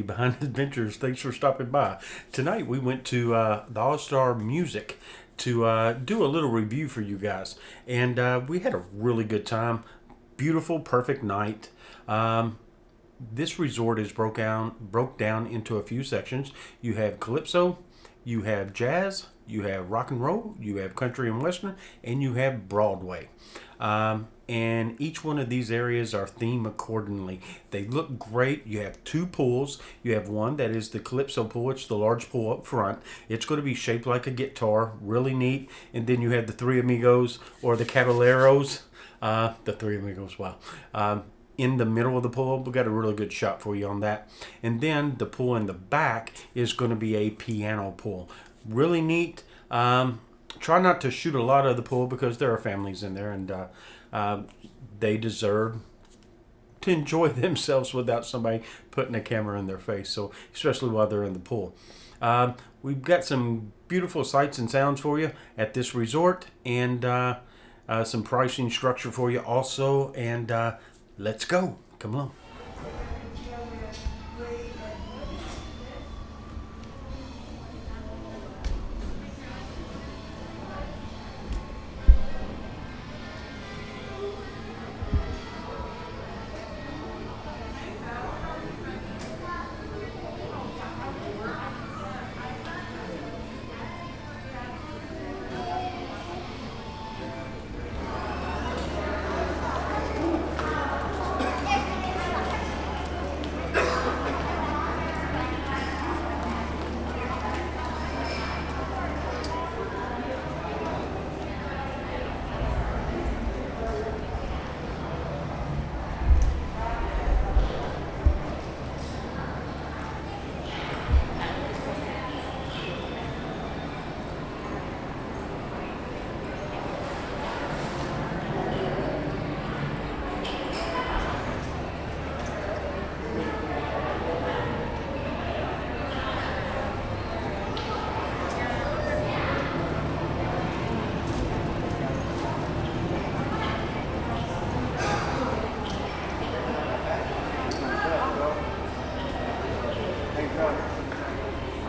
Behind Adventures. Thanks for stopping by. Tonight we went to the All Star Music to do a little review for you guys, and we had a really good time. Beautiful, perfect night. This resort is broke down into a few sections. You have calypso, you have jazz, you have rock and roll, you have country and western, and you have Broadway. And each one of these areas are themed accordingly. They look great. You have two pools. You have one that is the Calypso pool. It's the large pool up front. It's going to be shaped like a guitar. Really neat. And then you have the Three Amigos, or the Caballeros. The Three Amigos, wow. In the middle of the pool. We got a really good shot for you on that. And then the pool in the back is going to be a piano pool. Really neat. Try not to shoot a lot of the pool because there are families in there, and they deserve to enjoy themselves without somebody putting a camera in their face. So especially while they're in the pool. We've got some beautiful sights and sounds for you at this resort, and some pricing structure for you also. And let's go. Come on.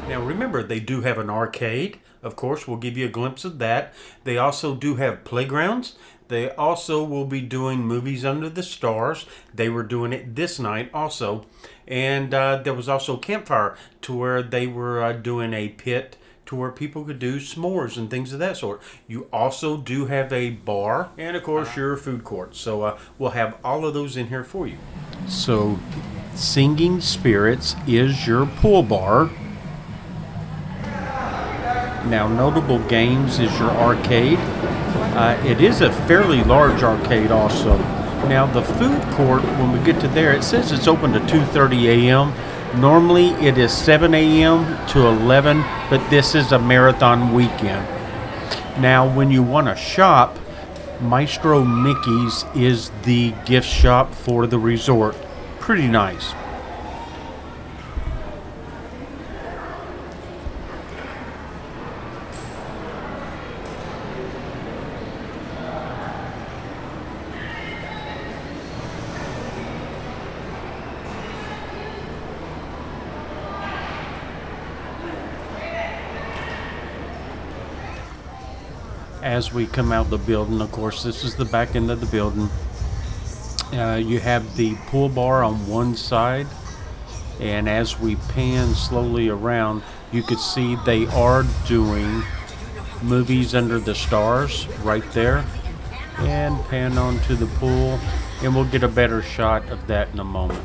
Now remember, they do have an arcade. Of course, we'll give you a glimpse of that. They also do have playgrounds. They also will be doing movies under the stars. They were doing it this night also. And there was also campfire to where they were doing a pit to where people could do s'mores and things of that sort. You also do have a bar and, of course, your food court. So we'll have all of those in here for you. So Singing Spirits is your pool bar. Now, Notable Games is your arcade. It is a fairly large arcade also. Now, the food court, when we get to there, it says it's open to 2:30 a.m. Normally, it is 7 a.m. to 11, but this is a marathon weekend. Now, when you want to shop, Maestro Mickey's is the gift shop for the resort. Pretty nice. As we come out the building, of course, this is the back end of the building. You have the pool bar on one side, and as we pan slowly around, you could see they are doing movies under the stars right there. And pan onto the pool, and we'll get a better shot of that in a moment.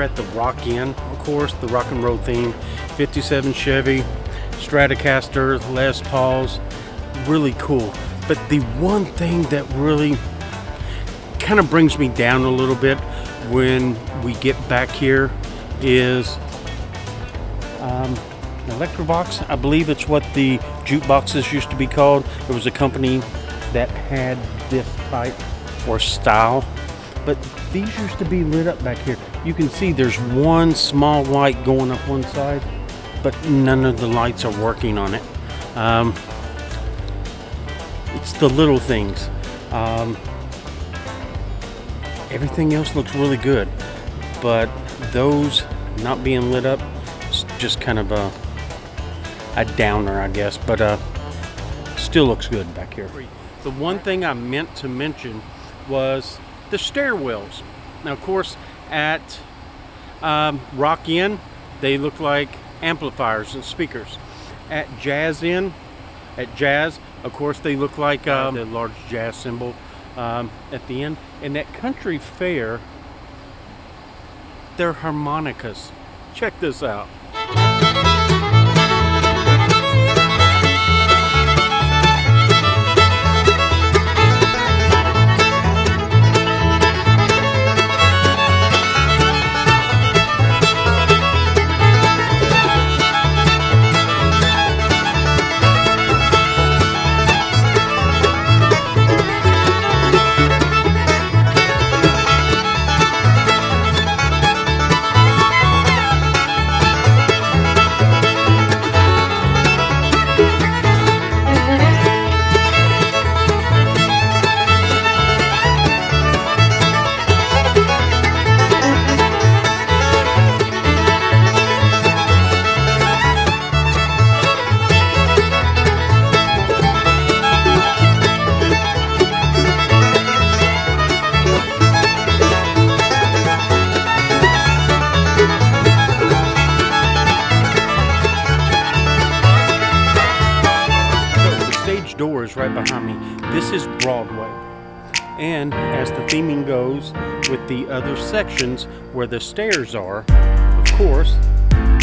at the Rock Inn, of course, the rock and roll theme. 57 Chevy, Stratocaster, Les Pauls, really cool. But the one thing that really kind of brings me down a little bit when we get back here is Electrobox. I believe it's what the jukeboxes used to be called. There was a company that had this type or style, but these used to be lit up back here. You can see there's one small light going up one side, but none of the lights are working on it. It's the little things. Everything else looks really good, but those not being lit up is just kind of a downer, I guess, but still looks good back here. The one thing I meant to mention was the stairwells. Now, of course, at Rock Inn, they look like amplifiers and speakers. At Jazz Inn, of course, they look like the large jazz cymbal at the end. And at Country Fair, they're harmonicas. Check this out. Door is right behind me. This is Broadway, and as the theming goes with the other sections where the stairs are, of course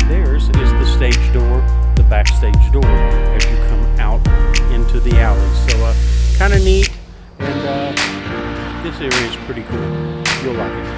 theirs is the stage door, the backstage door as you come out into the alley. So kind of neat, and this area is pretty cool. You'll like it.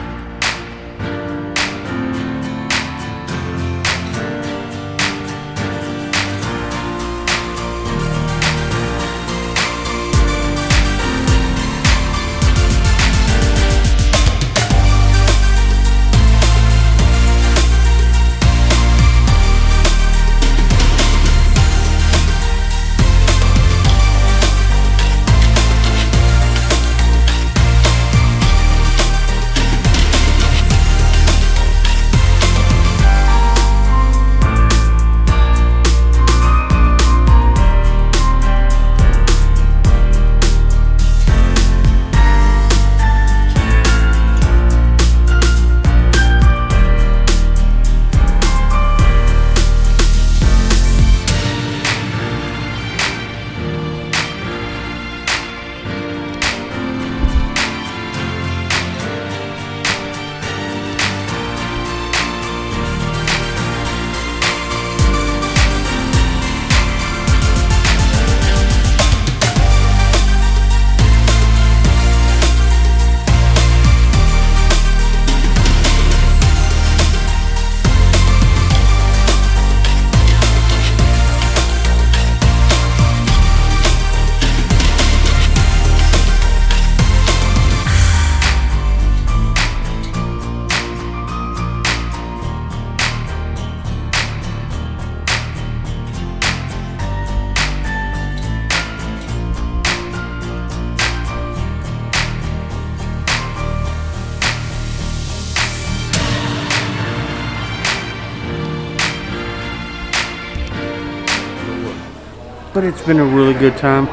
But it's been a really good time.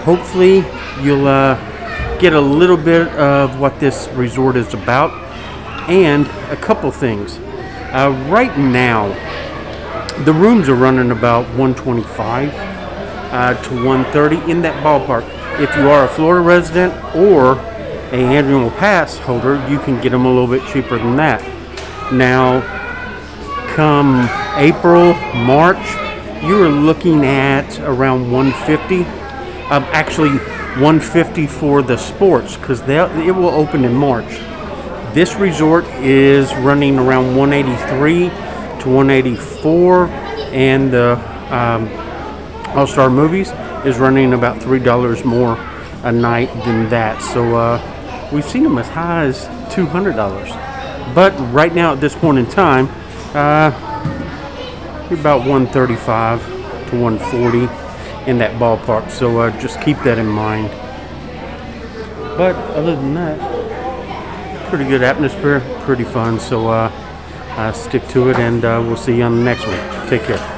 Hopefully you'll get a little bit of what this resort is about, and a couple things. Right now the rooms are running about $125 to $130, in that ballpark. If you are a Florida resident or an annual pass holder, you can get them a little bit cheaper than that. Now, come April, March, you're looking at around 150. Actually, 150 for the sports, because it will open in March. This resort is running around 183 to 184, and the All-Star Movies is running about $3 more a night than that. So we've seen them as high as $200. But right now at this point in time, you're about 135 to 140 in that ballpark. So just keep that in mind. But other than that, pretty good atmosphere, pretty fun. So stick to it, and we'll see you on the next one. Take care.